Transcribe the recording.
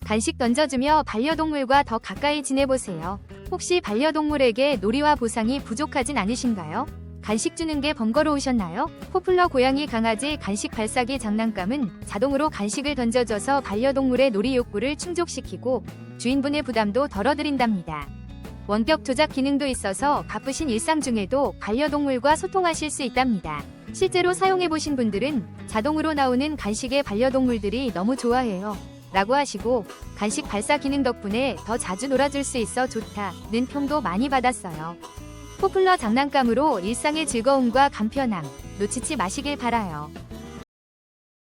간식 던져주며 반려동물과 더 가까이 지내보세요. 혹시 반려동물에게 놀이와 보상이 부족하진 않으신가요? 간식 주는 게 번거로우셨나요? 포플러 고양이 강아지 간식 발사기 장난감은 자동으로 간식을 던져줘서 반려동물의 놀이 욕구를 충족시키고 주인분의 부담도 덜어드린답니다. 원격 조작 기능도 있어서 바쁘신 일상 중에도 반려동물과 소통하실 수 있답니다. 실제로 사용해보신 분들은 자동으로 나오는 간식에 반려동물들이 너무 좋아해요 라고 하시고, 간식 발사 기능 덕분에 더 자주 놀아줄 수 있어 좋다는 평도 많이 받았어요. 포플러 장난감으로 일상의 즐거움과 간편함 놓치지 마시길 바라요.